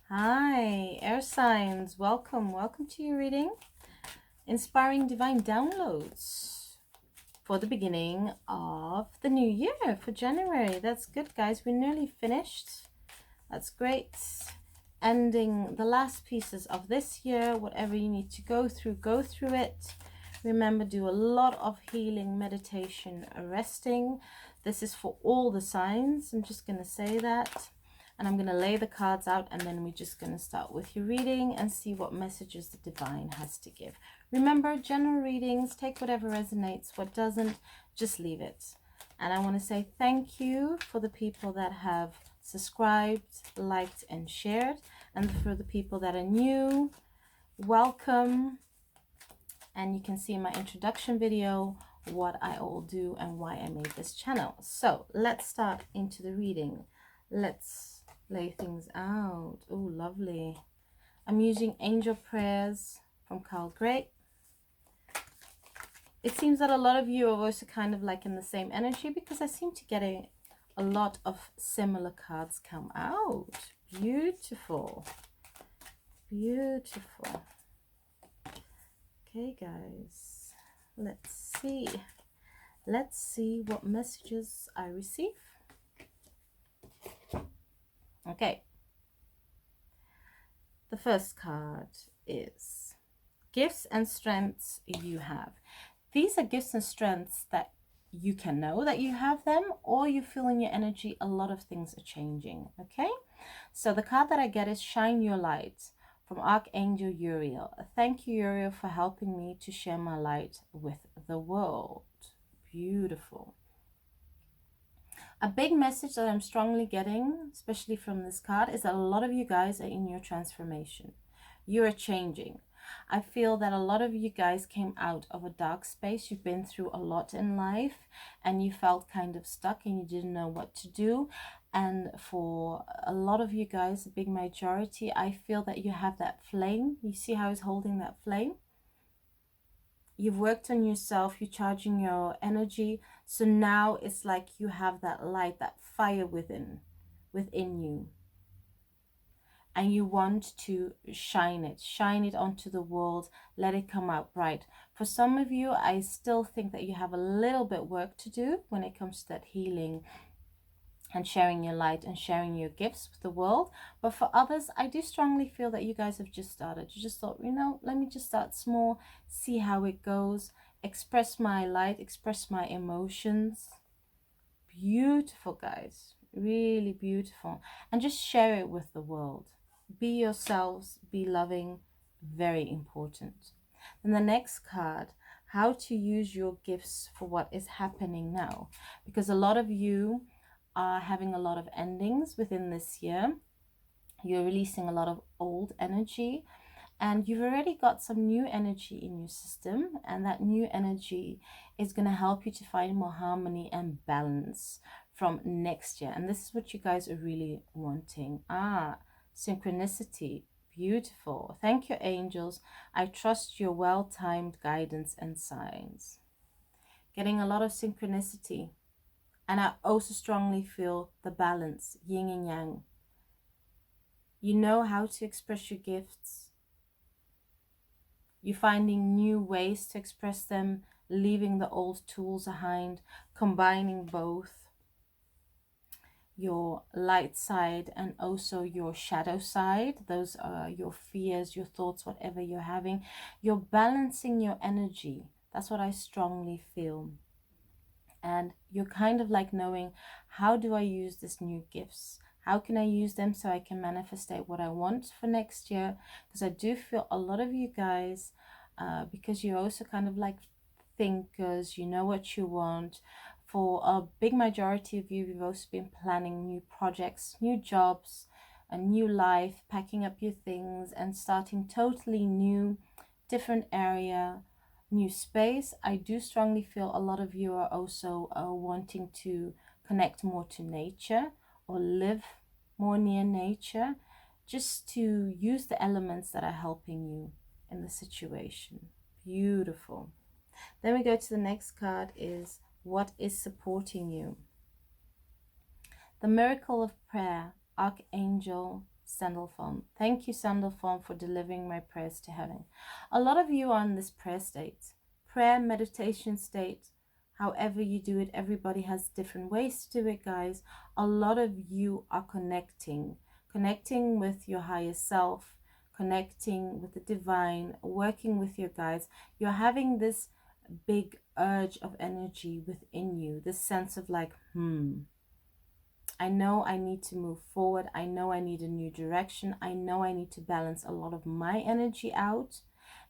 Hi, air signs. Welcome to your reading. Inspiring divine downloads for the beginning of the new year for January. That's good, guys. We're nearly finished. That's great. Ending the last pieces of this year. Whatever you need to go through it. Remember, do a lot of healing, meditation, resting. This is for all the signs. I'm just going to say that. And I'm going to lay the cards out, and then we're just going to start with your reading and see what messages the divine has to give. Remember, general readings, take whatever resonates. What doesn't, just leave it. And I want to say thank you for the people that have subscribed, liked, and shared. And for the people that are new, welcome. And you can see in my introduction video what I all do and why I made this channel. So let's start into the reading. Let's lay things out. Oh, lovely. I'm using Angel Prayers from Carl Gray. It seems that a lot of you are also kind of like in the same energy, because I seem to get a lot of similar cards come out. Beautiful. Beautiful. Okay, guys. Let's see. Let's see what messages I receive. Okay. The first card is gifts and strengths you have. These are gifts and strengths that you can know that you have them, or you feel in your energy a lot of things are changing. Okay, so the card that I get is Shine Your Light from Archangel Uriel. Thank you, Uriel, for helping me to share my light with the world. Beautiful. A big message that I'm strongly getting, especially from this card, is that a lot of you guys are in your transformation. You are changing. I feel that a lot of you guys came out of a dark space. You've been through a lot in life and you felt kind of stuck and you didn't know what to do. And for a lot of you guys, a big majority, I feel that you have that flame. You see how he's holding that flame? You've worked on yourself, you're charging your energy. So now it's like you have that light, that fire within you. And you want to shine it onto the world, let it come out bright. For some of you, I still think that you have a little bit work to do when it comes to that healing and sharing your light and sharing your gifts with the world. But for others, I do strongly feel that you guys have just started. You just thought, you know, let me just start small, see how it goes, express my light, express my emotions. Beautiful, guys, really beautiful. And just share it with the world. Be yourselves, be loving, very important. Then the next card, how to use your gifts for what is happening now. Because a lot of you are having a lot of endings within this year. You're releasing a lot of old energy, and you've already got some new energy in your system, and that new energy is going to help you to find more harmony and balance from next year. And this is what you guys are really wanting. Synchronicity. Beautiful. Thank you, angels. I trust your well-timed guidance and signs. Getting a lot of synchronicity. And I also strongly feel the balance, yin and yang. You know how to express your gifts. You're finding new ways to express them, leaving the old tools behind, combining both your light side and also your shadow side. Those are your fears, your thoughts, whatever you're having. You're balancing your energy. That's what I strongly feel. And you're kind of like knowing, how do I use these new gifts? How can I use them so I can manifestate what I want for next year? Because I do feel a lot of you guys, because you're also kind of like thinkers, you know what you want. For a big majority of you, you've also been planning new projects, new jobs, a new life, packing up your things and starting totally new, different area, new space. I do strongly feel a lot of you are also wanting to connect more to nature or live more near nature, just to use the elements that are helping you in the situation. Beautiful. Then we go to the next card, is what is supporting you. The miracle of prayer, Archangel Sandalphon. Thank you, Sandalphon, for delivering my prayers to heaven. A lot of you are in this prayer state, prayer meditation state. However you do it, everybody has different ways to do it, guys. A lot of you are connecting with your higher self, connecting with the divine, working with your guides. You're having this big urge of energy within you, this sense of like, I know I need to move forward. I know I need a new direction. I know I need to balance a lot of my energy out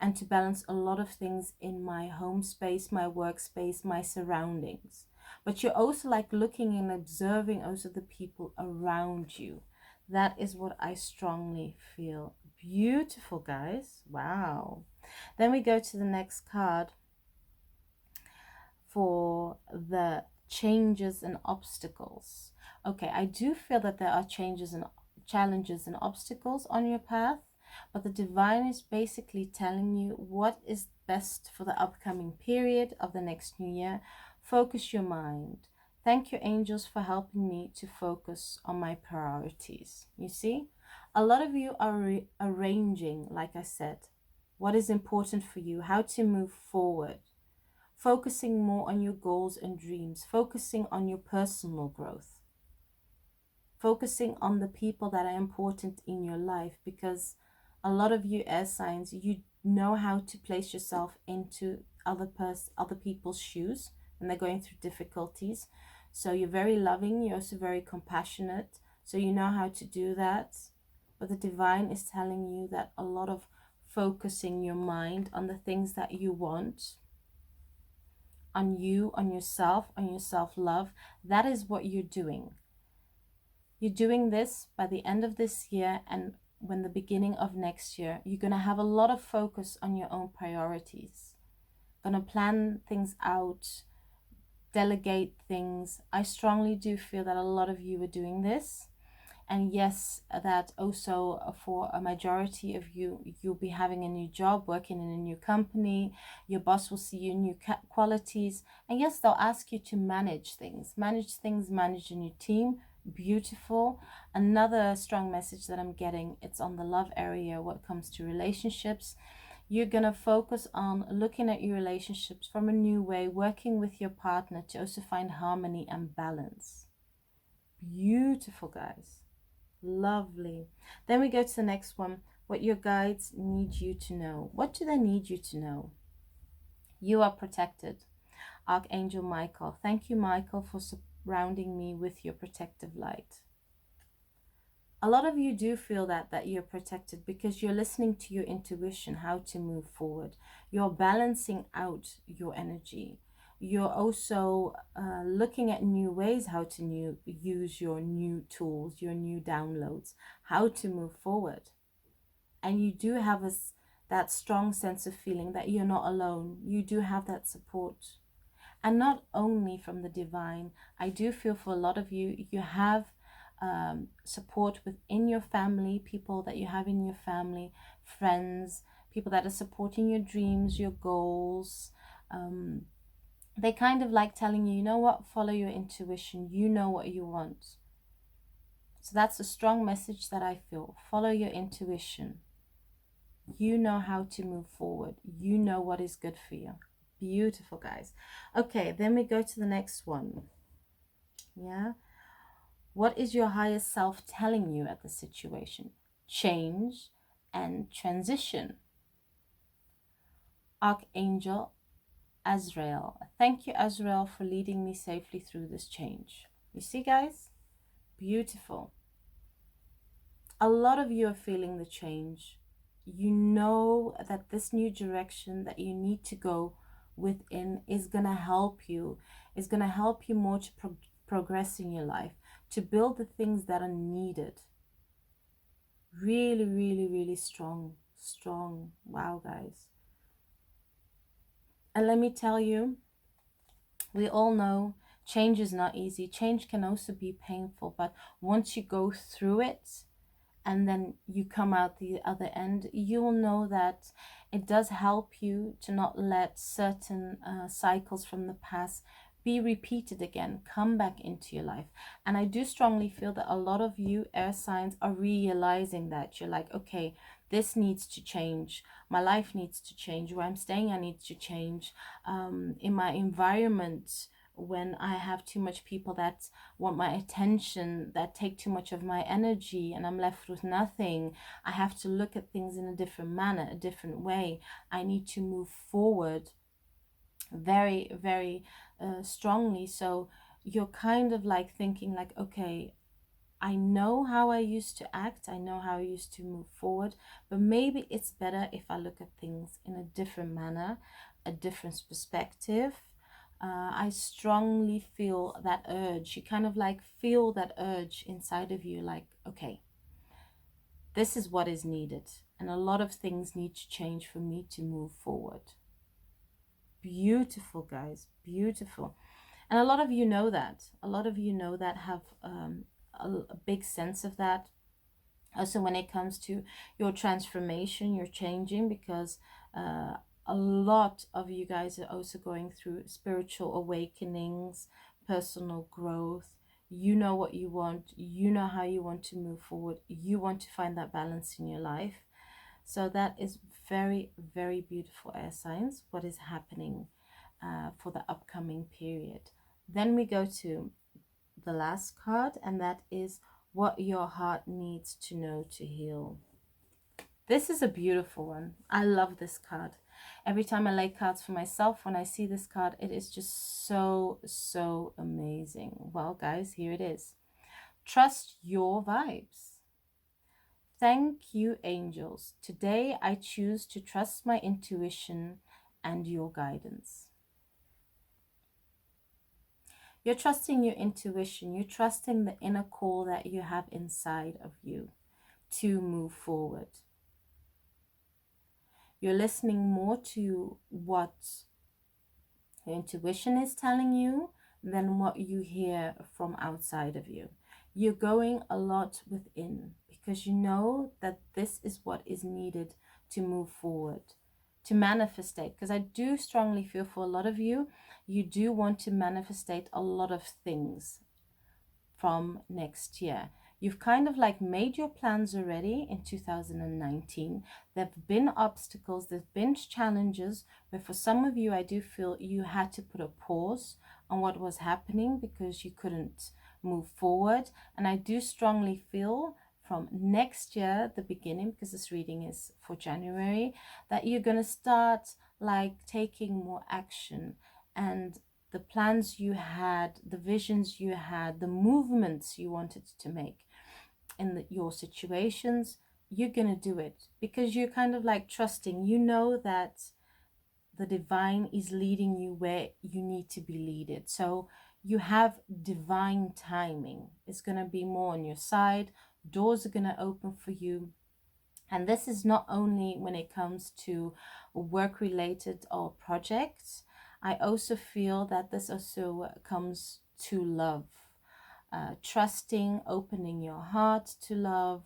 and to balance a lot of things in my home space, my workspace, my surroundings. But you're also like looking and observing also the people around you. That is what I strongly feel. Beautiful, guys. Wow. Then we go to the next card for the changes and obstacles. Okay, I do feel that there are changes and challenges and obstacles on your path, but the divine is basically telling you what is best for the upcoming period of the next new year. Focus your mind. Thank you, angels, for helping me to focus on my priorities. You see, a lot of you are arranging, like I said, what is important for you, how to move forward, focusing more on your goals and dreams, focusing on your personal growth, focusing on the people that are important in your life, because a lot of you air signs, you know how to place yourself into other people's shoes when they're going through difficulties. So you're very loving, you're also very compassionate, so you know how to do that. But the divine is telling you that a lot of focusing your mind on the things that you want, on you, on your self-love, that is what you're doing. You're doing this by the end of this year, and when the beginning of next year, you're going to have a lot of focus on your own priorities. Going to plan things out, delegate things. I strongly do feel that a lot of you are doing this. And yes, that also for a majority of you, you'll be having a new job, working in a new company. Your boss will see your new qualities. And yes, they'll ask you to manage things, manage a new team. Beautiful. Another strong message that I'm getting, it's on the love area when it comes to relationships. You're going to focus on looking at your relationships from a new way, working with your partner to also find harmony and balance. Beautiful, guys. Lovely. Then we go to the next one. What your guides need you to know. What do they need you to know? You are protected. Archangel Michael. Thank you, Michael, for surrounding me with your protective light. A lot of you do feel that you're protected because you're listening to your intuition, how to move forward. You're balancing out your energy. You're also looking at new ways how to use your new tools, your new downloads, how to move forward. And you do have that strong sense of feeling that you're not alone. You do have that support. And not only from the divine, I do feel for a lot of you, you have support within your family, people that you have in your family, friends, people that are supporting your dreams, your goals. They kind of like telling you, you know what, follow your intuition, you know what you want. So that's a strong message that I feel. Follow your intuition. You know how to move forward. You know what is good for you. Beautiful, guys. Okay, then we go to the next one. Yeah. What is your higher self telling you at the situation? Change and transition. Archangel Azrael. Thank you, Azrael, for leading me safely through this change. You see, guys? Beautiful. A lot of you are feeling the change. You know that this new direction that you need to go within is going to help you. Is going to help you more to progress in your life, to build the things that are needed. Really, really, really strong. Wow, guys. And let me tell you, we all know change is not easy. Change can also be painful, but once you go through it and then you come out the other end, you will know that it does help you to not let certain cycles from the past be repeated again, come back into your life. And I do strongly feel that a lot of you air signs are realizing that. You're like, okay, this needs to change. My life needs to change. Where I'm staying, I need to change. In my environment, when I have too much people that want my attention, that take too much of my energy, and I'm left with nothing, I have to look at things in a different manner, a different way. I need to move forward very, very strongly. So you're kind of like thinking like, okay, I know how I used to act, I know how I used to move forward, but maybe it's better if I look at things in a different manner, a different perspective. I strongly feel that urge. You kind of like feel that urge inside of you, like, okay, this is what is needed. And a lot of things need to change for me to move forward. Beautiful, guys, beautiful. And a lot of you know that. A lot of you know that, have a big sense of that. Also, when it comes to your transformation, you're changing, because a lot of you guys are also going through spiritual awakenings, personal growth. You know what you want. You know how you want to move forward. You want to find that balance in your life. So that is very, very beautiful, air signs, what is happening for the upcoming period. Then we go to the last card, and that is what your heart needs to know to heal. This is a beautiful one. I love this card. Every time I lay cards for myself, when I see this card, it is just so, so amazing. Well, guys, here it is. Trust your vibes. Thank you, angels. Today I choose to trust my intuition and your guidance. You're trusting your intuition. You're trusting the inner call that you have inside of you to move forward. You're listening more to what your intuition is telling you than what you hear from outside of you. You're going a lot within, because you know that this is what is needed to move forward, to manifestate. Because I do strongly feel for a lot of you, you do want to manifestate a lot of things from next year. You've kind of like made your plans already in 2019. There have been obstacles, there's been challenges, but for some of you, I do feel you had to put a pause on what was happening because you couldn't move forward. And I do strongly feel from next year, the beginning, because this reading is for January, that you're going to start like taking more action, and the plans you had, the visions you had, the movements you wanted to make in your situations, you're going to do it, because you're kind of like trusting. You know that the divine is leading you where you need to be leaded. So you have divine timing. It's going to be more on your side. Doors are going to open for you. And this is not only when it comes to work related or projects. I also feel that this also comes to love. Trusting, opening your heart to love,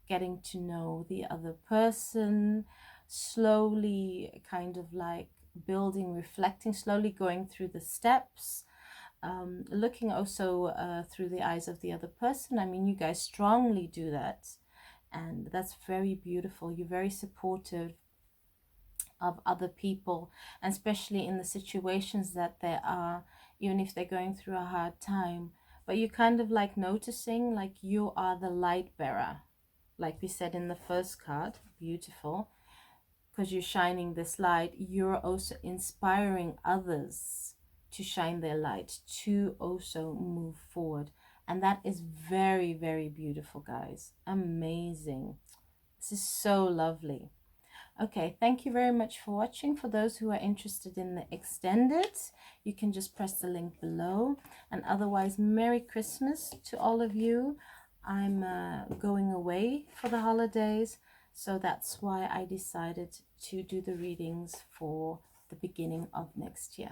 getting to know the other person, slowly kind of like building, reflecting, slowly going through the steps, looking also through the eyes of the other person. I mean, you guys strongly do that, and that's very beautiful. You're very supportive of other people, and especially in the situations that they are, even if they're going through a hard time. But you're kind of like noticing like you are the light bearer, like we said in the first card. Beautiful, because you're shining this light. You're also inspiring others to shine their light, to also move forward. And that is very, very beautiful, guys. Amazing. This is so lovely. Okay, thank you very much for watching. For those who are interested in the extended, you can just press the link below. And otherwise, Merry Christmas to all of you. I'm going away for the holidays, so that's why I decided to do the readings for the beginning of next year.